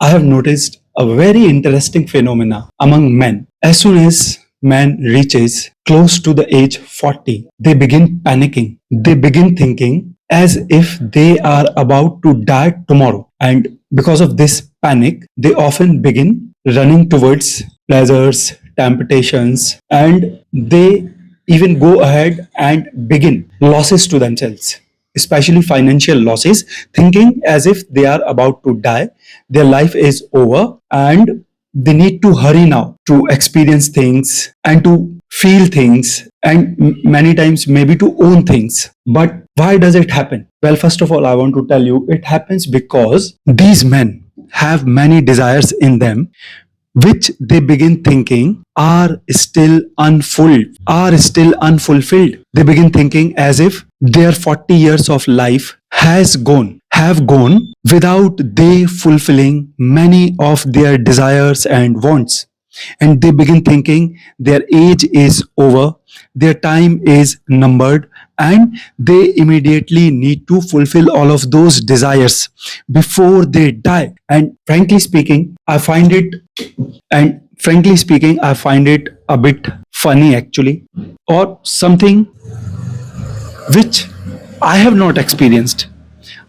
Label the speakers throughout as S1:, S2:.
S1: I have noticed a very interesting phenomena among men. As soon as man reaches close to the age 40, they begin panicking. They begin thinking as if they are about to die tomorrow. And because of this panic, they often begin running towards pleasures, temptations, and they even go ahead and begin losses to themselves, especially financial losses, thinking as if they are about to die, their life is over, and they need to hurry now to experience things and to feel things and many times maybe to own things. But why does it happen? Well, first of all, I want to tell you it happens because these men have many desires in them which they begin thinking are still unfulfilled. They begin thinking as if their 40 years of life have gone without they fulfilling many of their desires and wants. And they begin thinking their age is over, their time is numbered, and they immediately need to fulfill all of those desires before they die. And frankly speaking, I find it a bit funny actually, or something which I have not experienced.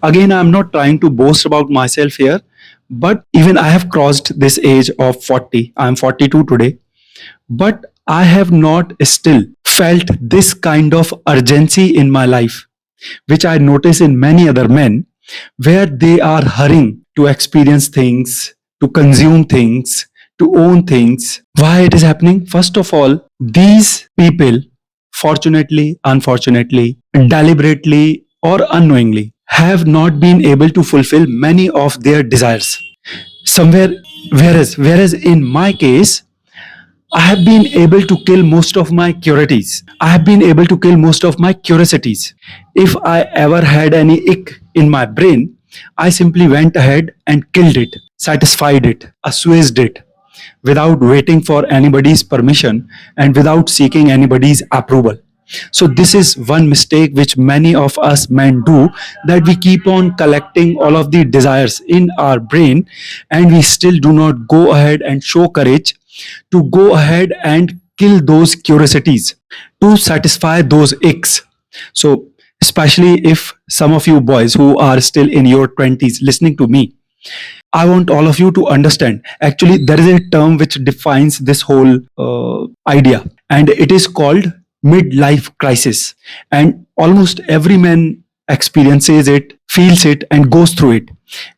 S1: Again, I'm not trying to boast about myself here, but even I have crossed this age of 40. I'm 42 today, but I have not still felt this kind of urgency in my life, which I notice in many other men, where they are hurrying to experience things, to consume things, to own things. Why it is happening? First of all, these people, fortunately, unfortunately, deliberately, or unknowingly, have not been able to fulfill many of their desires. Somewhere, whereas in my case, I have been able to kill most of my curiosities. I have been able to kill most of my curiosities. If I ever had any ick in my brain, I simply went ahead and killed it, satisfied it, assuaged it, without waiting for anybody's permission and without seeking anybody's approval. So this is one mistake which many of us men do, that we keep on collecting all of the desires in our brain and we still do not go ahead and show courage to go ahead and kill those curiosities, to satisfy those icks. So especially if some of you boys who are still in your 20s listening to me, I want all of you to understand. Actually, there is a term which defines this whole idea, and it is called midlife crisis. And almost every man experiences it, feels it, and goes through it.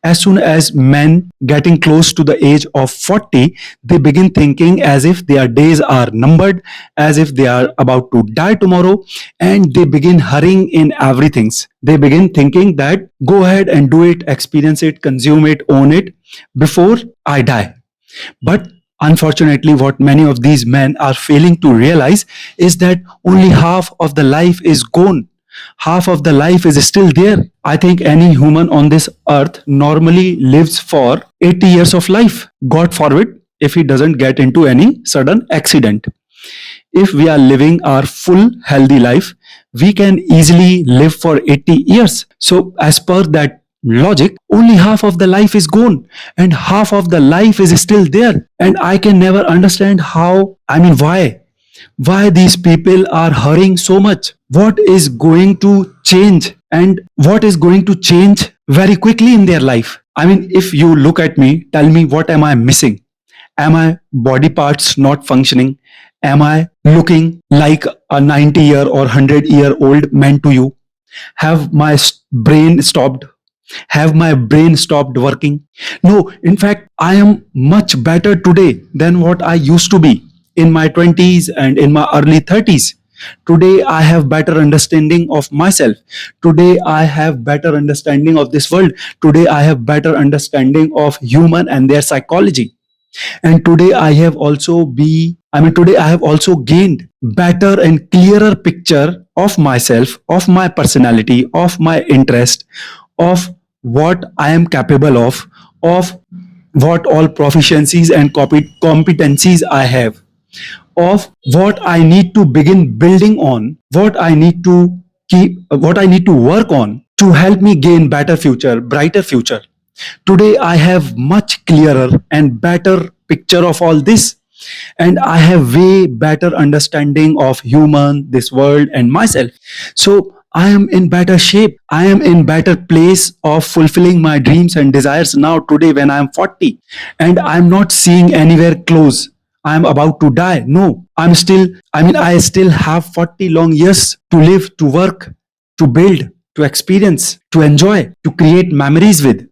S1: As soon as men getting close to the age of 40, they begin thinking as if their days are numbered, as if they are about to die tomorrow, and they begin hurrying in everything. They begin thinking that go ahead and do it, experience it, consume it, own it before I die. But unfortunately, what many of these men are failing to realize is that only half of the life is gone. Half of the life is still there. I think any human on this earth normally lives for 80 years of life. God forbid if he doesn't get into any sudden accident. If we are living our full healthy life, we can easily live for 80 years. So as per that logic, only half of the life is gone and half of the life is still there. And I can never understand why these people are hurrying so much. What is going to change, and what is going to change very quickly in their life? I mean, if you look at me, tell me, what am I missing? Am my body parts not functioning? Am I looking like a 90-year or 100-year-old man to you? Have my brain stopped? Have my brain stopped working? No, in fact, I am much better today than what I used to be in my 20s and in my early 30s. Today, I have better understanding of myself. Today, I have better understanding of this world. Today, I have better understanding of human and their psychology. And today I have also gained better and clearer picture of myself, of my personality, of my interest, of what I am capable of what all proficiencies and competencies I have, of what I need to begin building on, what I need to work on to help me gain better future, brighter future. Today I have much clearer and better picture of all this, and I have way better understanding of human, this world, and myself. So I am in better shape. I am in better place of fulfilling my dreams and desires now today when I am 40, and I am not seeing anywhere close. I am about to die. No, I still have 40 long years to live, to work, to build, to experience, to enjoy, to create memories with.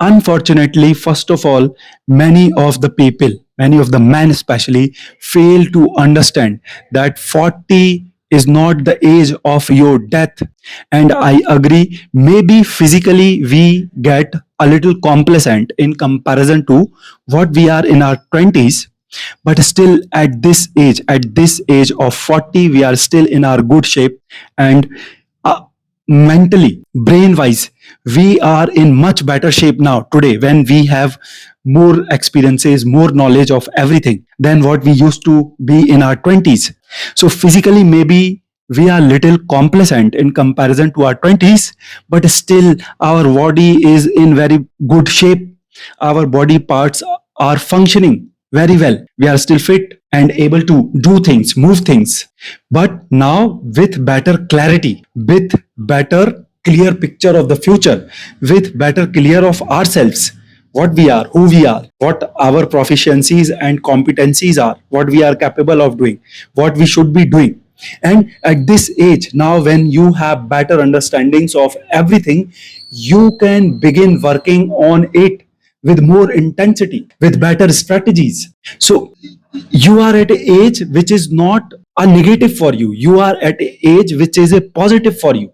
S1: Unfortunately, first of all, many of the people, many of the men especially, fail to understand that 40 is not the age of your death. And I agree, maybe physically we get a little complacent in comparison to what we are in our 20s, but still at this age of 40, we are still in our good shape, and uh, mentally, brain wise, we are in much better shape now today when we have more experiences, more knowledge of everything than what we used to be in our 20s. So physically, maybe we are little complacent in comparison to our 20s, but still our body is in very good shape. Our body parts are functioning very well. We are still fit and able to do things, move things. But now with better clarity, with better clear picture of the future, with better clear of ourselves, what we are, who we are, what our proficiencies and competencies are, what we are capable of doing, what we should be doing. And at this age, now when you have better understandings of everything, you can begin working on it with more intensity, with better strategies. So you are at an age which is not a negative for you. You are at an age which is a positive for you.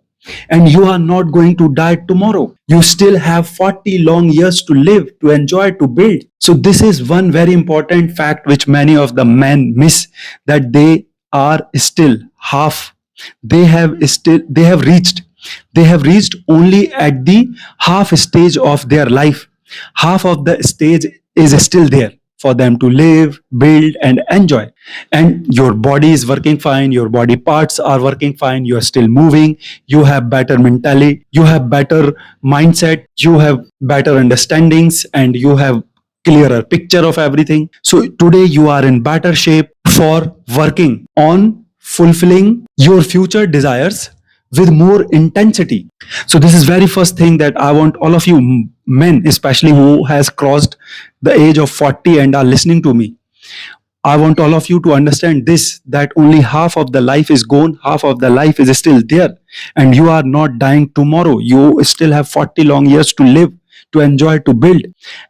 S1: And you are not going to die tomorrow. You still have 40 long years to live, to enjoy, to build. So this is one very important fact which many of the men miss, that they are still half. They have reached only at the half stage of their life. Half of the stage is still there for them to live, build, and enjoy. And your body is working fine, your body parts are working fine, you are still moving, you have better mentality, you have better mindset, you have better understandings, and you have clearer picture of everything. So today you are in better shape for working on fulfilling your future desires with more intensity. So this is very first thing that I want all of you men, especially who has crossed the age of 40 and are listening to me, I want all of you to understand this, that only half of the life is gone, half of the life is still there. And you are not dying tomorrow. You still have 40 long years to live, to enjoy, to build.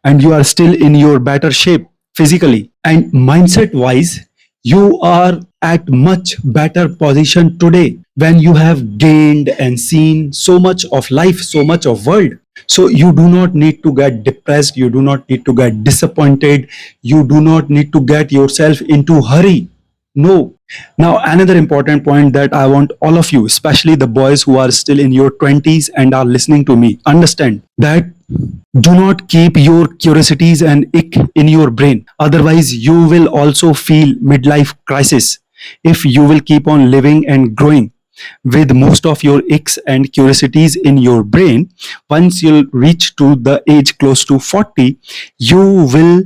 S1: And you are still in your better shape physically. And mindset wise, you are at much better position today when you have gained and seen so much of life, so much of world. So you do not need to get depressed, you do not need to get disappointed, you do not need to get yourself into hurry. No. Now another important point that I want all of you, especially the boys who are still in your 20s and are listening to me, understand that do not keep your curiosities and ick in your brain. Otherwise, you will also feel midlife crisis if you will keep on living and growing with most of your icks and curiosities in your brain. Once you'll reach to the age close to 40, you will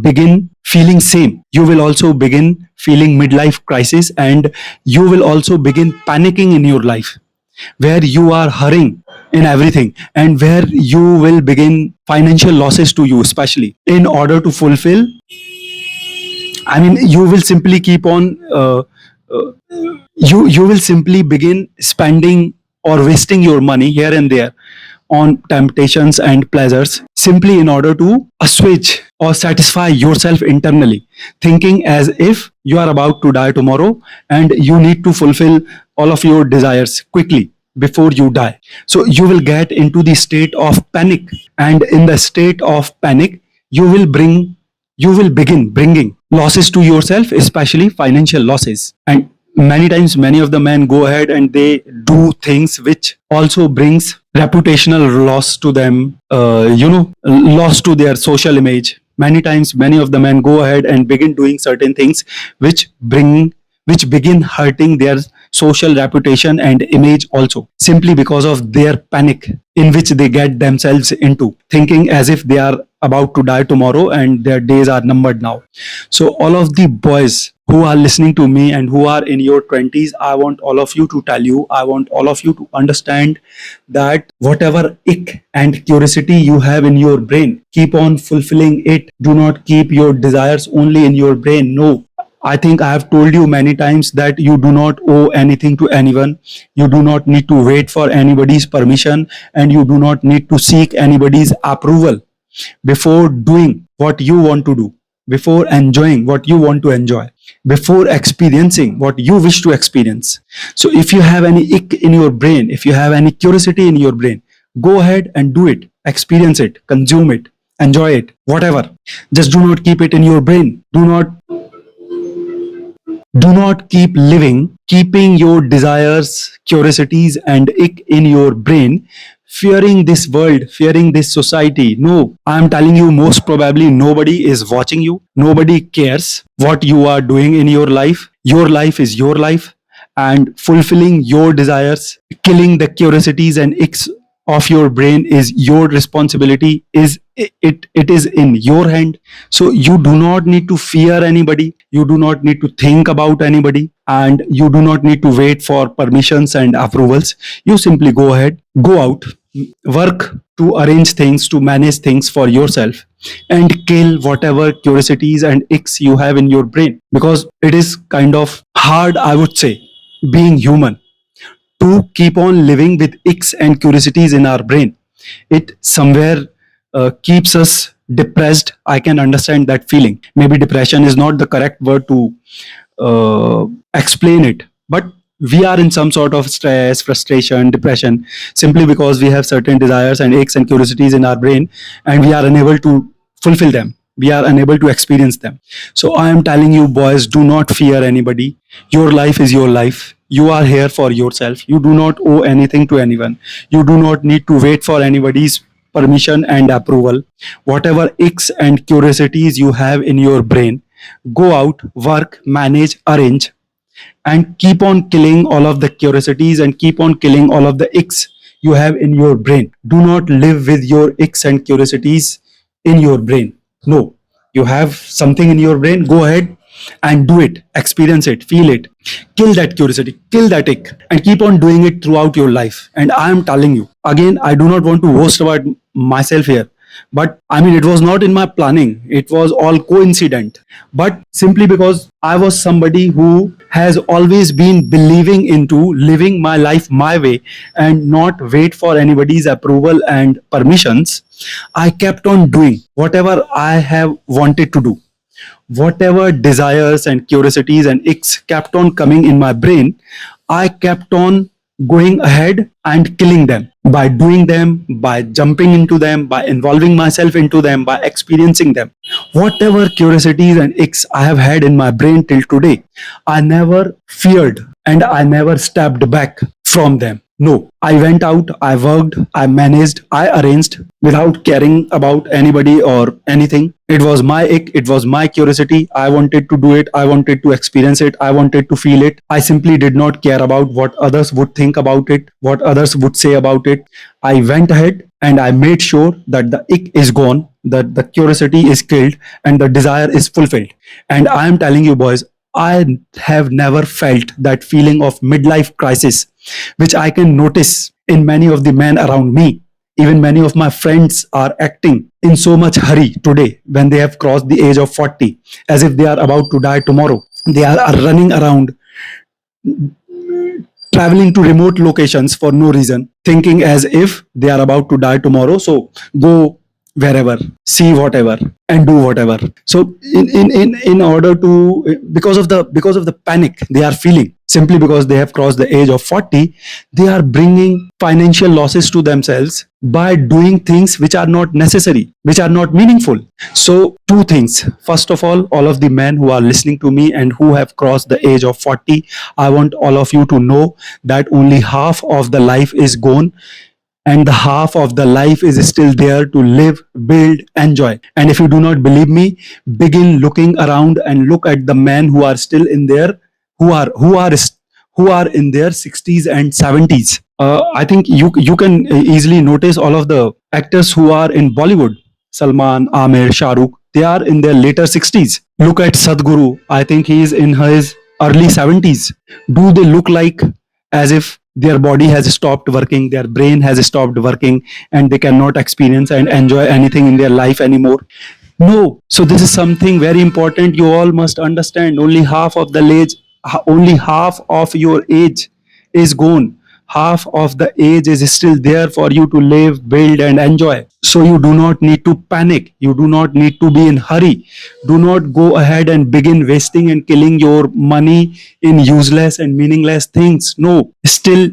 S1: begin feeling same. You will also begin feeling midlife crisis, and you will also begin panicking in your life, where you are hurrying in everything, and where you will begin financial losses to you, especially in order to fulfill. I mean, you will simply keep on you will simply begin spending or wasting your money here and there on temptations and pleasures, simply in order to assuage or satisfy yourself internally, thinking as if you are about to die tomorrow and you need to fulfill all of your desires quickly before you die. So you will get into the state of panic, and in the state of panic, you will bring you will begin bringing losses to yourself, especially financial losses. And many times many of the men go ahead and they do things which also brings reputational loss to them, loss to their social image. Many times many of the men go ahead and begin doing certain things which begin hurting their social reputation and image also, simply because of their panic in which they get themselves into, thinking as if they are about to die tomorrow and their days are numbered now. So all of the boys who are listening to me and who are in your 20s, I want all of you to tell you, I want all of you to understand that whatever ick and curiosity you have in your brain, keep on fulfilling it. Do not keep your desires only in your brain. No. I think I have told you many times that you do not owe anything to anyone. You do not need to wait for anybody's permission, and you do not need to seek anybody's approval before doing what you want to do, before enjoying what you want to enjoy, before experiencing what you wish to experience. So if you have any ick in your brain, if you have any curiosity in your brain, go ahead and do it, experience it, consume it, enjoy it, whatever. Just do not keep it in your brain. Do not keep living, keeping your desires, curiosities, and ick in your brain, fearing this world, fearing this society. No, I'm telling you, most probably nobody is watching you. Nobody cares what you are doing in your life. Your life is your life, and fulfilling your desires, killing the curiosities and icks of your brain is your responsibility. It is in your hand. So you do not need to fear anybody, you do not need to think about anybody, and you do not need to wait for permissions and approvals. You simply go ahead, go out, work to arrange things, to manage things for yourself, and kill whatever curiosities and icks you have in your brain, because it is kind of hard, I would say, being human, to keep on living with icks and curiosities in our brain. It somewhere keeps us depressed. I can understand that feeling. Maybe depression is not the correct word to explain it, but we are in some sort of stress, frustration, depression, simply because we have certain desires and aches and curiosities in our brain, and we are unable to fulfill them. We are unable to experience them. So I am telling you, boys, do not fear anybody. Your life is your life. You are here for yourself. You do not owe anything to anyone. You do not need to wait for anybody's permission and approval. Whatever icks and curiosities you have in your brain, go out, work, manage, arrange, and keep on killing all of the curiosities and keep on killing all of the icks you have in your brain. Do not live with your icks and curiosities in your brain. No, you have something in your brain, go ahead and do it, experience it, feel it, kill that curiosity, kill that ick, and keep on doing it throughout your life. And I am telling you, again, I do not want to boast about myself here, but I mean, it was not in my planning, it was all coincident, but simply because I was somebody who has always been believing into living my life my way and not wait for anybody's approval and permissions. I kept on doing whatever I have wanted to do. Whatever desires and curiosities and icks kept on coming in my brain, I kept on going ahead and killing them, by doing them, by jumping into them, by involving myself into them, by experiencing them. Whatever curiosities and icks I have had in my brain till today, I never feared and I never stepped back from them. No, I went out, I worked, I managed, I arranged without caring about anybody or anything. It was my ick, it was my curiosity. I wanted to do it, I wanted to experience it, I wanted to feel it. I simply did not care about what others would think about it, what others would say about it. I went ahead and I made sure that the ick is gone, that the curiosity is killed, and the desire is fulfilled. And I am telling you, boys, I have never felt that feeling of midlife crisis, which I can notice in many of the men around me. Even many of my friends are acting in so much hurry today when they have crossed the age of 40, as if they are about to die tomorrow. They are running around, traveling to remote locations for no reason, thinking as if they are about to die tomorrow. So go wherever, see whatever, and do whatever. So in order to, because of the panic they are feeling, simply because they have crossed the age of 40, they are bringing financial losses to themselves by doing things which are not necessary, which are not meaningful. So two things. First of all of the men who are listening to me and who have crossed the age of 40, I want all of you to know that only half of the life is gone, and the half of the life is still there to live, build, enjoy. And if you do not believe me, begin looking around and look at the men who are still in there, who are who are in their 60s and 70s. I think you can easily notice all of the actors who are in Bollywood. Salman, Amir, Shah Rukh, they are in their later 60s. Look at Sadhguru. I think he is in his early 70s. Do they look like as if their body has stopped working, their brain has stopped working, and they cannot experience and enjoy anything in their life anymore? No. So this is something very important. You all must understand. Only half of your age is gone. Half of the age is still there for you to live, build, and enjoy. So you do not need to panic. You do not need to be in hurry. Do not go ahead and begin wasting and killing your money in useless and meaningless things. No. Still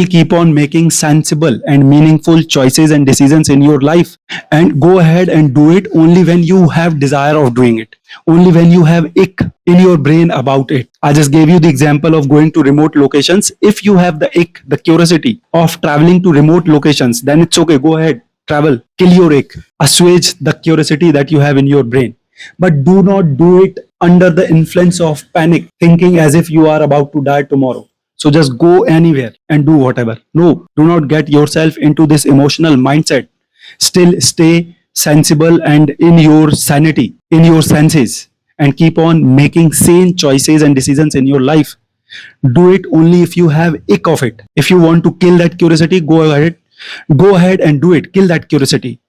S1: keep on making sensible and meaningful choices and decisions in your life, and go ahead and do it only when you have desire of doing it, only when you have ick in your brain about it. I just gave you the example of going to remote locations. If you have the ick, the curiosity of traveling to remote locations, then it's okay, go ahead, travel, kill your ick, assuage the curiosity that you have in your brain. But do not do it under the influence of panic, thinking as if you are about to die tomorrow. So just go anywhere and do whatever. No, do not get yourself into this emotional mindset. Still stay sensible and in your sanity, in your senses, and keep on making sane choices and decisions in your life. Do it only if you have ick of it. If you want to kill that curiosity, go ahead and do it. Kill that curiosity.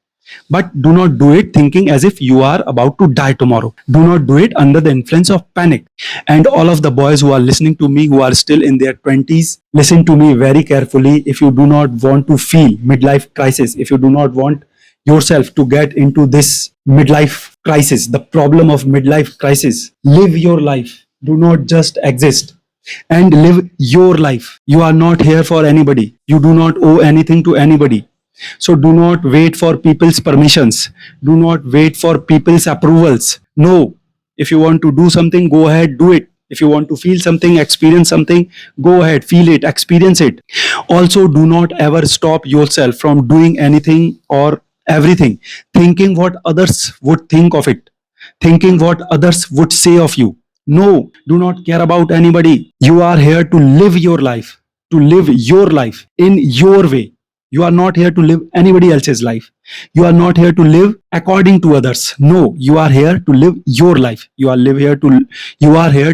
S1: But do not do it thinking as if you are about to die tomorrow. Do not do it under the influence of panic. And all of the boys who are listening to me, who are still in their 20s, listen to me very carefully. If you do not want to feel midlife crisis, if you do not want yourself to get into this midlife crisis, the problem of midlife crisis, live your life. Do not just exist, and live your life. You are not here for anybody. You do not owe anything to anybody. So do not wait for people's permissions. Do not wait for people's approvals. No. If you want to do something, go ahead, do it. If you want to feel something, experience something, go ahead, feel it, experience it. Also, do not ever stop yourself from doing anything or everything, thinking what others would think of it, thinking what others would say of you. No, do not care about anybody. You are here to live your life, to live your life in your way. You are not here to live anybody else's life. You are not here to live according to others. No, you are here to live your life. You are here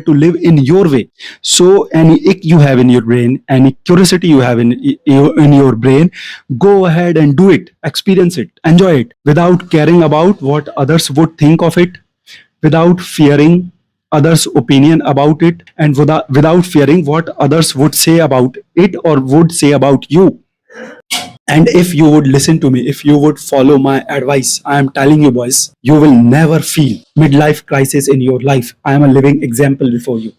S1: to live in your way. So any ick you have in your brain, any curiosity you have in your brain, go ahead and do it. Experience it. Enjoy it without caring about what others would think of it, without fearing others' opinion about it, and without fearing what others would say about it or would say about you. And if you would listen to me, if you would follow my advice, I am telling you, boys, you will never feel midlife crisis in your life. I am a living example before you.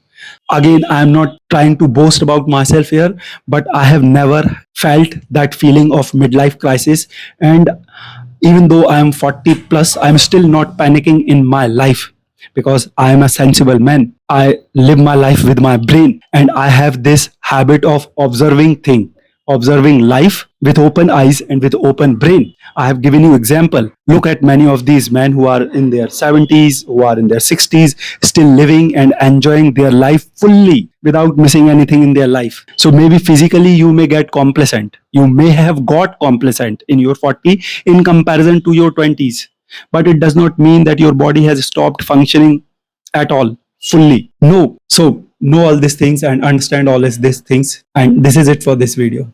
S1: Again, I am not trying to boast about myself here, but I have never felt that feeling of midlife crisis. And even though I am 40 plus, I am still not panicking in my life, because I am a sensible man. I live my life with my brain, and I have this habit of observing life with open eyes and with open brain. I have given you example. Look at many of these men who are in their 70s, who are in their 60s, still living and enjoying their life fully without missing anything in their life. So maybe physically you may get complacent. You may have got complacent in your 40 in comparison to your 20s. But it does not mean that your body has stopped functioning at all fully. No. So know all these things and understand all these things. And this is it for this video.